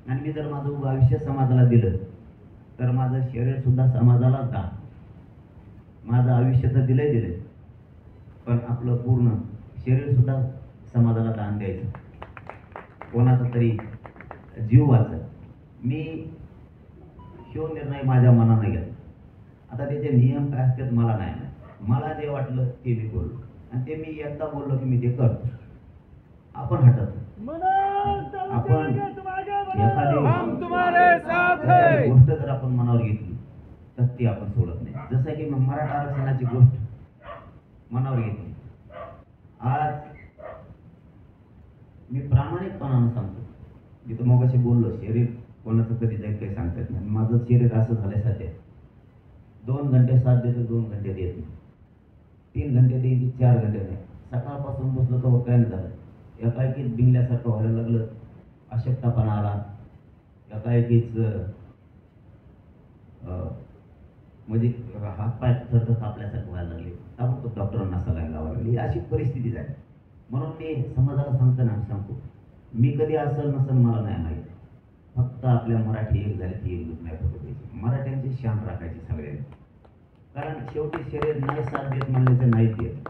आणि मी जर माझं उभं आयुष्य समाजाला दिलं तर माझं शरीर सुद्धा समाजालाच दान. माझं आयुष्य तर दिलंय, पण आपलं पूर्ण शरीर सुद्धा समाजाला दान द्यायचं. कोणाचा तरी जीव वाचत. मी ह्यो निर्णय माझ्या मनाने घेतला. आता त्याचे नियम काय असतात मला नाही माहित. मला जे वाटलं ते मी बोललो, आणि ते मी एकदा बोललो की मी ते करतो. आपण हटत आपण एखादी गोष्ट जर आपण मनावर घेतली तर ती आपण सोडत नाही. जसं की मराठा आरक्षणाची गोष्ट मनावर घेतली. आज मी प्रामाणिकपणानं सांगतो, मी तर मगाशी बोललो शरीर कोणाचं कधी जाईल काही सांगता येत नाही. माझं शरीर असं झालंय सध्या 2 घंटे साथ देतो, 2 घंटे देत नाही, 3 घंटे देईल, 4 घंटे नाही. सकाळपासून बसलो तर काय नाही झालं. एकाएकीच बिंगल्यासारखं व्हायला लागलं, अशक्तपणा आला, एकाएकीच म्हणजे हातपाय थरथर कापल्यासारखं व्हायला लागले. ताबडतोब डॉक्टरांना सलाईन लावायला लागली. अशी परिस्थिती झाली. म्हणून मी समाजाला सांगतो, मी कधी असेल नसेल मला नाही माहीत, फक्त आपल्या मराठी एक झाली ती एक नाही फक्त द्यायची. मराठ्यांची शान राखायची सगळ्यांनी. कारण शेवटी शरीर नाही साथ देत म्हणल्याचं नाहीच देत,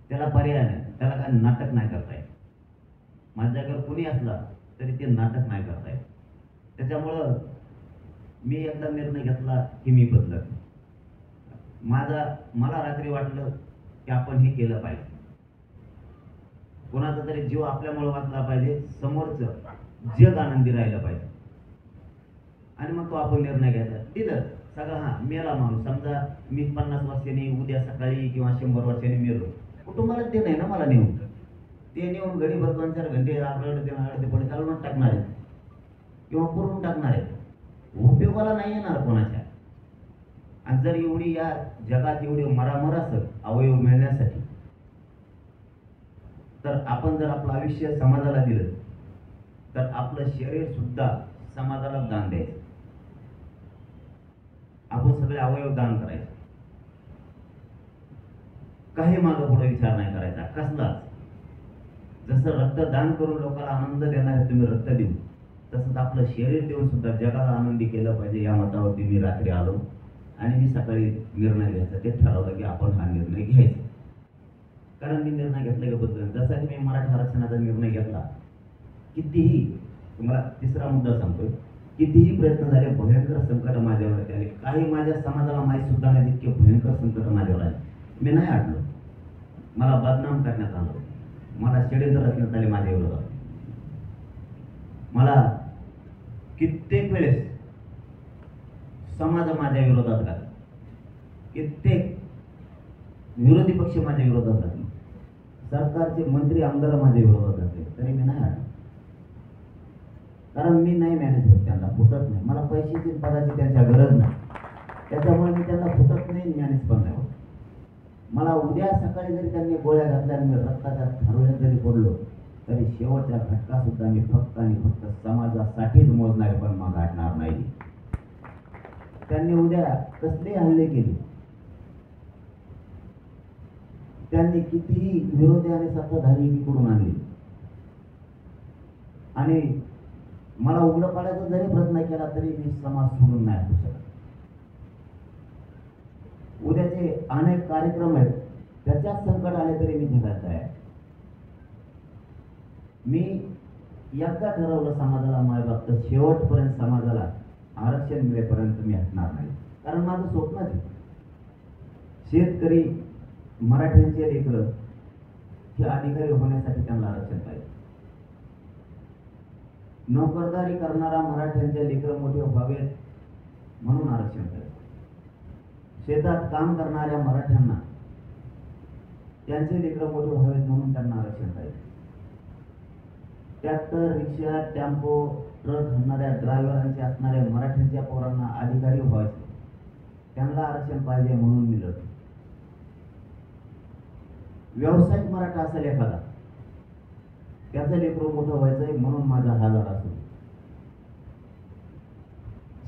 त्याला पर्याय नाही. त्याला काय नाटक नाही करता येत. माझ्या जागेवर कुणी असला तरी ते नाटक नाही करता येत. त्याच्यामुळं मी एकदा निर्णय घेतला की मी बदलत. मला रात्री वाटलं की आपण हे केलं पाहिजे. कोणाचा तरी जीव आपल्यामुळे वाचला पाहिजे, समोरचं जग आनंदी राहिलं पाहिजे. आणि मग तो आपण निर्णय घ्यायचा. दिलं सगळं. हा मेला माणूस, समजा मी 50 वर्षांनी उद्या सकाळी किंवा 100 वर्षांनी मेलो, कुटुंबाला ते नाही ना मला नेऊन. ते नेऊन घडीभर 2-4 घंटे आरडते पडे चालवून टाकणार आहेत किंवा पुरून टाकणार आहेत. उपयोगाला नाही येणार कोणाच्या. आणि जर एवढी या जगात एवढी मरामर असेल अवयव मिळण्यासाठी, तर आपण जर आपलं आयुष्य समाजाला दिलं तर आपलं शरीर सुद्धा समाजाला दान द्यायचं. आपण सगळे अवयव दान करायचे. काही मागं पुढे विचार नाही करायचा कसलाच. जसं रक्तदान करून लोकांना आनंद देणार तुम्ही रक्त देऊ, तसंच आपलं शरीर देऊन सुद्धा जगाला आनंदी केलं पाहिजे. या मतावरती मी रात्री आलो आणि मी सकाळी निर्णय घ्यायचा. ते ठरवलं की आपण हा निर्णय घ्यायचा. कारण मी निर्णय घेतल्याबद्दल, जसा की मी मराठा आरक्षणाचा निर्णय घेतला, कितीही, तुम्हाला तिसरा मुद्दा सांगतोय, कितीही प्रयत्न झाले, भयंकर संकट माझ्यावर आले. काही माझ्या समाजाला माहीत सुद्धा नाही इतके भयंकर संकट माझ्यावर आले. मी नाही अडलो. मला बदनाम करण्यात आलं, मला षड्यंत्र रचण्यात आले माझ्या विरोधात. मला कित्येक वेळेस समाज माझ्या विरोधात घातला, कित्येक विरोधी पक्ष माझ्या विरोधात घातले, सरकारचे मंत्री आमदार माझ्या विरोधात घातले, तरी मी नाही अडलो. कारण मी नाही मॅनेज होत, त्यांना फुटत नाही. मला पैशाची पदाची त्यांच्या गरज नाही, त्याच्यामुळे मी त्यांना फुटत नाही, मॅनेज पण नाही होत. मला उद्या सकाळी जरी त्यांनी गोळ्या घातल्या आणि मी रक्ताच्या थारोळ्यात जरी पडलो, तरी शेवटच्या घटका सुद्धा मी फक्त आणि फक्त समाजासाठीच मोजणार, पण मग गाठणार नाही. त्यांनी उद्या कसले हल्ले केले, त्यांनी कितीही विरोधी आणि सत्ताधारी एकीकडून आणले, आणि मला उघडं पाडायचा जरी प्रयत्न केला तरी मी समाज सोडून नाही होऊ शकत. उद्याचे अनेक कार्यक्रम आहेत, त्याच्यात संकट आले तरी मी झेलायचं आहे. मी एकदा ठरवलं समाजाला मायबाप, तर शेवटपर्यंत समाजाला आरक्षण मिळेपर्यंत मी हटणार नाही. कारण माझं स्वप्नच आहे, शेतकरी मराठ्यांचे लेकरं हे अधिकारी होण्यासाठी त्यांना आरक्षण पाहिजे. नोकरदारी करणारा मराठ्यांचे लेकरं मोठे व्हावेत म्हणून आरक्षण पाहिजे. शेतात काम करणाऱ्या मराठ्यांना त्यांचे लेकरं मोठे व्हावेत म्हणून त्यांना आरक्षण पाहिजे. ट्रॅक्टर, रिक्षा, टेम्पो, ट्रक हाणणाऱ्या ड्रायव्हरांचे असणाऱ्या मराठ्यांच्या पोरांना अधिकारी व्हायचे, त्यांना आरक्षण पाहिजे म्हणून मी लढतो. व्यावसायिक मराठा असेल एखादा, त्याचं लेकरं मोठं व्हायचंय म्हणून माझा हा लढा असतो.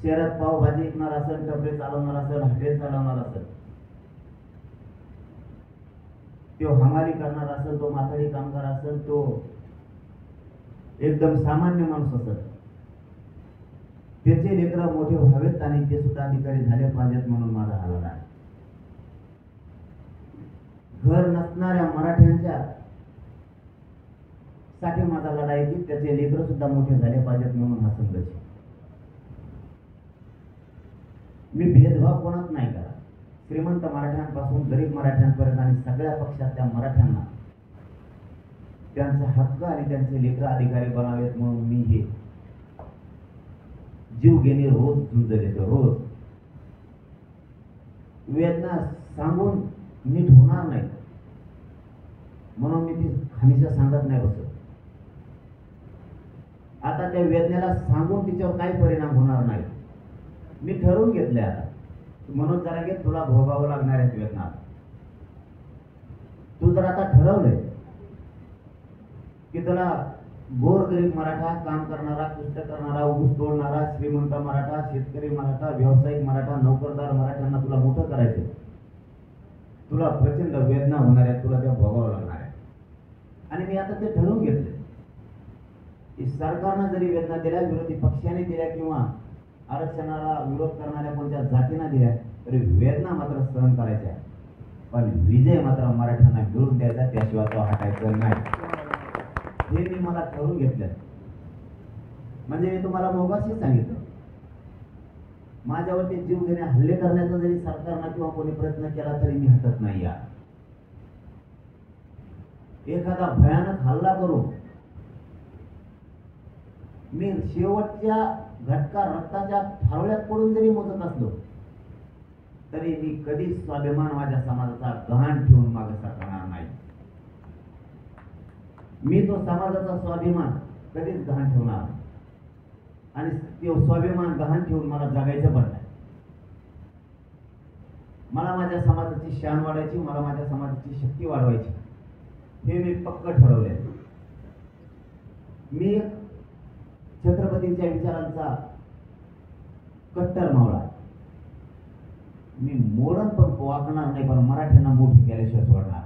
शहरात पावभाजी विकणार असेल, टपरे चालवणार असेल, हॉटेल चालवणार असेल, तो हमाली करणार असेल, तो माथाडी कामगार असेल, तो एकदम सामान्य माणूस असेल, त्याचे लेकरं मोठे व्हावेत आणि ते सुद्धा अधिकारी झाले पाहिजेत म्हणून माझा हा लढा आहे. घर नसणाऱ्या मराठ्यांच्या साठी माझा लढा आहे की त्याचे लेकरं सुद्धा मोठे झाले पाहिजेत म्हणून हा संघर्ष. मी भेदभाव कोणाच नाही करा. श्रीमंत मराठ्यांपासून गरीब मराठ्यांपर्यंत आणि सगळ्या पक्षातल्या मराठ्यांना त्यांचा हक्क आणि त्यांचे लेकरं अधिकारी बनावेत म्हणून मी हे जीव घेणे रोज झुंज देतो. रोज वेदना सांगून नीट होणार नाही म्हणून मी ती हमेशा सांगत नाही बसत. आता त्या वेदनेला सांगून तिच्यावर काही परिणाम होणार नाही. मी ठरवून घेतले आता म्हणून जरा घे तुला भोगावं लागणार आहे वेदना. तू जर आता ठरवलंय की तुला गोरगरीब मराठा, काम करणारा, कष्ट करणारा, ऊस तोडणारा, श्रीमंत मराठा, शेतकरी मराठा, व्यावसायिक मराठा, नोकरदार मराठ्यांना तुला मोठं करायचंय. तुला प्रचंड वेदना होणार आहे, तुला त्या भोगावं लागणार आहे. आणि मी आता ते ठरवून घेतले की सरकारनं जरी वेदना दिल्या, विरोधी पक्षाने दिल्या किंवा आरक्षणाला विरोध करणाऱ्या कोणत्या जातींना दिल्या तरी वेदना मात्र सहन करायच्या, पण विजय मात्र मराठ्यांना मिळवून द्यायचा, त्याशिवाय तो हटायचा नाही. हे मी मला ठरवून घेतलं. म्हणजे मी तुम्हाला मोगाशी सांगितलं, माझ्यावरती जीव घेणे हल्ले करण्याचा जरी सरकारनं किंवा कोणी प्रयत्न केला तरी मी हटत नाही. या एखादा भयानक हल्ला करू मी शेवटच्या घटका रक्ताच्या थारोळ्यात पडून जरी मोजत असलो तरी मी कधीच स्वाभिमान माझ्या समाजाचा गहाण ठेवून मागे सरकणार नाही. मी तो समाजाचा स्वाभिमान कधीच गहाण ठेवणार आणि तो स्वाभिमान गहाण ठेवून मला जगायचं पण नाही. मला माझ्या समाजाची शान वाढवायची, मला माझ्या समाजाची शक्ती वाढवायची, हे मी पक्क ठरवले. मी छत्रपतींच्या विचारांचा कट्टर मावळा. मी मोडन पण वागणार नाही, पण मराठ्यांना मोठ केल्याशिवाय सोडणार.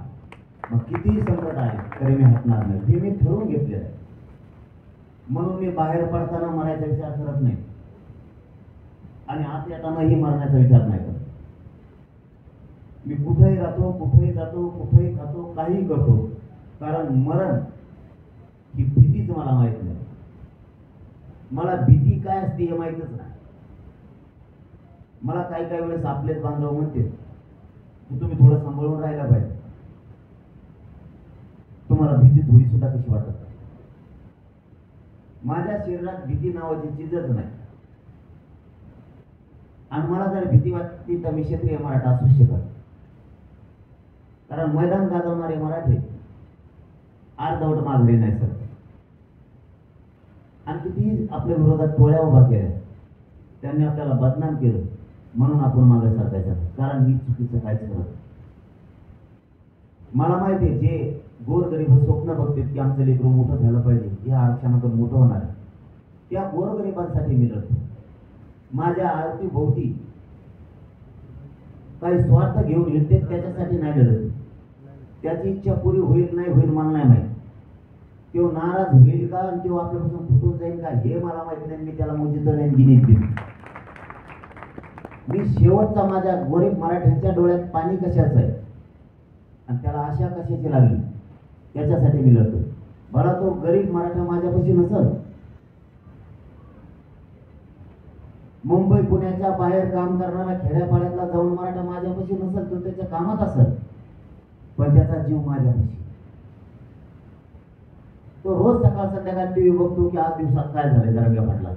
मग कितीही संकट आहे तरी मी हटणार नाही. हे मी ठरवून घेतलेलं आहे. म्हणून मी बाहेर पडताना मरायचा विचार करत नाही आणि आत येतानाही मरण्याचा विचार नाही करत. मी कुठेही राहतो, कुठेही जातो, कुठेही खातो, काहीही करतो, कारण मरण ही भीतीच मला माहित नाही. मला भीती काय असते हे माहितच नाही. मला काही काही वेळेस आपलेच बांधव म्हणते की तुम्ही थोडं सांभाळून राहायला पाहिजे. तुम्हाला भीती थोडी सुद्धा कशी वाटत? माझ्या शरीरात भीती नावाची चीजच नाही. आणि मला जर भीती वाटते तर मी क्षेत्रीय मराठा असू शकत, कारण मैदान गाजवणारे मराठे अर्धवट माघारी नाही सर. आणि किती आपल्या विरोधात टोळ्या उभा केल्या, त्यांनी आपल्याला बदनाम केलं म्हणून आपण मागे सरकायचं, कारण मी चुकीचं काहीच करत. मला माहिती आहे जे गोरगरीब स्वप्न बघतात की आमचं लेकरू मोठं झालं पाहिजे, या आरक्षणातून मोठं होणार आहे, त्या गोरगरिबांसाठी मी लढतो. माझ्या अवतीभोवती काही स्वार्थ घेऊन येते त्याच्यासाठी नाही लढत. त्याची इच्छा पुरी होईल नाही होईल मला नाही माहिती. तो नाराज होईल का आणि तो आपल्यापासून फुटून जाईल का हे मला माहिती नाही. मी त्याला मोजितो नाही गिनीत घेईन. मी शेवटचा माझ्या गरीब मराठ्यांच्या डोळ्यात पाणी कशाचं आहे आणि त्याला आशा कशाची लागली त्याच्यासाठी मी लढतो. मला तो गरीब मराठा माझ्यापाशी नसल, मुंबई पुण्याच्या बाहेर काम करणारा खेड्यापाड्यातला जाऊन मराठा माझ्यापाशी नसल, तो त्याच्या कामात असेल, पण त्याचा जीव माझ्यापाशी. तो रोज सकाळ संध्याकाळ टीव्ही बघतो की आज दिवसात काय झाले जरांगे पाटला.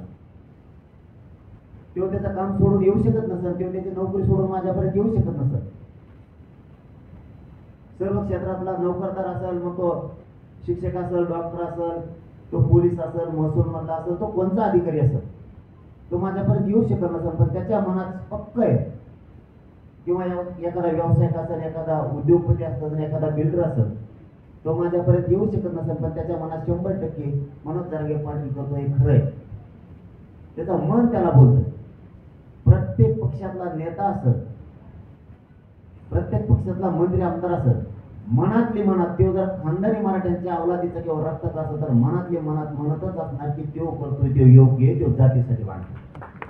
तो त्याचं काम सोडून येऊ शकत नसेल, तो त्याची नोकरी सोडून माझ्यापर्यंत येऊ शकत नसेल. सर्व क्षेत्रातला नोकरदार असेल, मग तो शिक्षक असेल, डॉक्टर असेल, तो पोलीस असेल, महसूल मधला असेल, तो कोणता अधिकारी असेल, तो माझ्यापर्यंत येऊ शकत नसेल, पण त्याच्या मनात पक्क आहे. किंवा एखादा व्यावसायिक असेल, एखादा उद्योगपती असेल, एखादा बिल्डर असेल, तो माझ्यापर्यंत येऊ शकत नसेल, पण त्याच्या मनात 100% मनोज जरांगे पाटील करतो हे खरंय. त्याचं मन त्याला बोलतं. प्रत्येक पक्षातला नेता असेल, प्रत्येक पक्षातला मंत्री आमदार असेल, मनातली मनात तो जर खानदानी मराठ्यांच्या अवलादीचा किंवा रक्ताचा असेल तर मनातली मनात म्हणतच असणार की तो करतोय तो योग्य आहे, तो जातीसाठी वाटतो.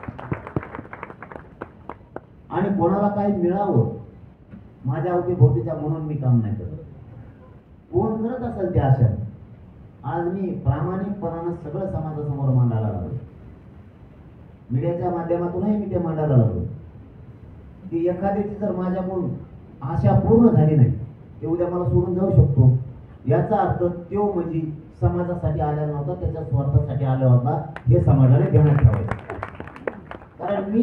आणि कोणाला काही मिळावं माझ्या अवतीभोवतीच्या म्हणून मी काम नाही करत. कोण करत असेल त्या आशा आज मी प्रामाणिकपणानं सगळं समाजासमोर मांडायला लागलो. मीडियाच्या माध्यमातूनही मी ते मांडायला लागलो की एखाद्याची जर माझ्याकडून आशा पूर्ण झाली नाही ते उद्या मला सोडून जाऊ शकतो. याचा अर्थ तो म्हणजे समाजासाठी आलेला नव्हता, त्याच्या स्वार्थासाठी आला होता, हे समाजाने ध्यानात ठेवायचं. कारण मी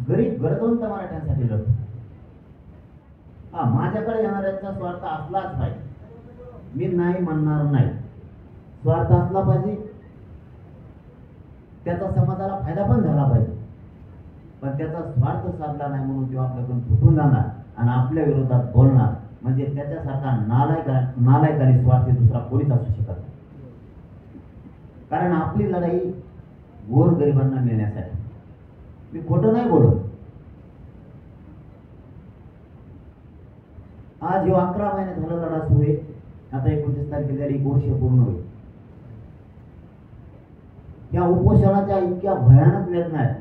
गरीब गरजवंत मराठ्यांसाठी लढतो. माझ्याकडे येणाऱ्यांचा स्वार्थ असलाच पाहिजे, मी नाही म्हणणार नाही. स्वार्थ असला पाहिजे, त्याचा समाजाला फायदा पण झाला पाहिजे, पण त्याचा स्वार्थ साधला नाही म्हणून तो आपल्याकडून फुटून जाणार आणि आपल्या विरोधात बोलणार. म्हणजे त्याच्यासारखा नालायक आणि स्वार्थी दुसरा कोणीच असू शकत नाही. कारण आपली लढाई गोरगरिबांना मिळण्यासाठी. मी खोटं नाही बोलत. आज जो 11 महिने झाला लढा सुरू आहे, आता 29 तारखेला 1 वर्ष पूर्ण होईल. या उपोषणाच्या इतक्या भयानक वेदना आहेत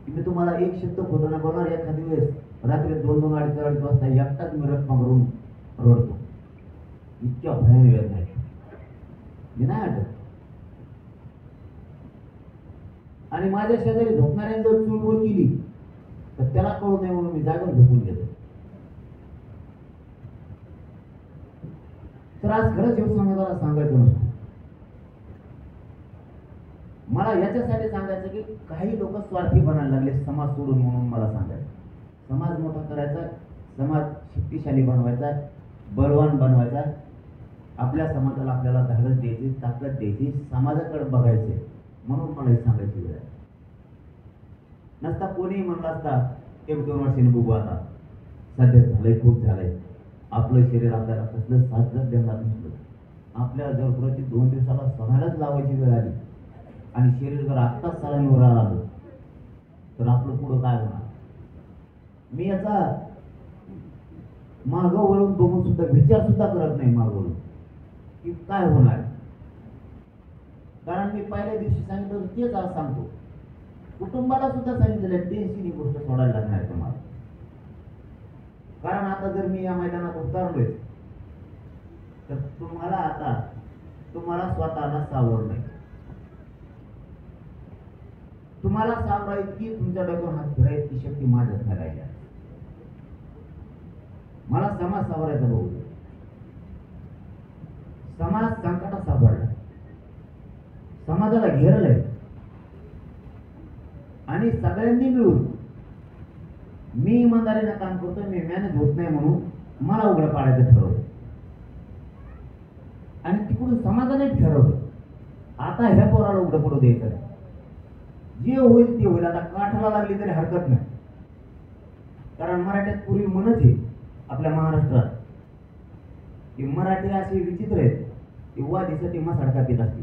की मी तुम्हाला एक शब्द खोटं नाही बोलणार. एखादी वेळेस रात्री 2-2, 2:30 वाजता एकटाच मी रक्कम भरून रडतो. इतक्या भयानक वेदना आहेत, मी नाही आठवत. आणि माझ्या शेजारी झोपणाऱ्यांनी जर चुळबुळ केली तर त्याला कळू नये म्हणून मी जागेवर झोपून घेतो. तर आज खरंच येऊन समाजाला सांगायचं नसतं. मला याच्यासाठी सांगायचं की काही लोक स्वार्थी बनायला लागले समाज सोडून म्हणून मला सांगायचं. समाज मोठा करायचा, समाज शक्तिशाली बनवायचा, बलवान बनवायचा. आपल्या समाजाला आपल्याला धाडस द्यायची, ताकद द्यायची, समाजाकडे बघायचे म्हणून मला हे सांगायची वेळ आहे. नसता कोणी म्हणलं असता 1-2 वर्षांनी बघू, आता सध्या झालंय, खूप झालंय, आपलं शरीर आपल्याला कसलं साथ जर देणार नसलं, आपल्याला जर प्रति 2 दिवसाला सणालाच लावायची वेळ आली आणि शरीर जर आत्ताच सणांवर आलं तर आपलं पुढं काय होणार. मी याचा मागं वळून बघून सुद्धा विचार सुद्धा करत नाही मागं वळून की काय होणार. कारण मी पहिल्या दिवशी सांगितलं तेच आज सांगतो. कुटुंबाला सुद्धा सांगितलेलं टेन्शन ही गोष्ट सोडायला लागणार तुम्हाला. कारण आता जर मी या मैदानात उतरलोय तर तुम्हाला स्वतःला सावड नाही. तुम्हाला सावरा इतकी तुमच्या डोक्यावर हात फिरायची इतकी शक्ती माझ्यात नाही राहिल्या. मला समाज सावरायचा बघू. समाज संकटात सापडला, समाजाला घेरलंय आणि सगळ्यांनी मिळून मी इमानदारीने काम करतोय, मी मॅनेज होत नाही म्हणून मला उघडं पाडायचं ठरवलं आणि तिकडून समाजाने ठरवलं आता ह्या पोराला उघडं पडू द्यायचं नाही. जे होईल ते होईल. आता काठाला लागली तरी हरकत नाही. कारण मराठ्यात पूर्वी म्हणत आहे आपल्या महाराष्ट्रात की मराठी अशी विचित्र आहेत की वादीसाठी मसाड कापीत असते.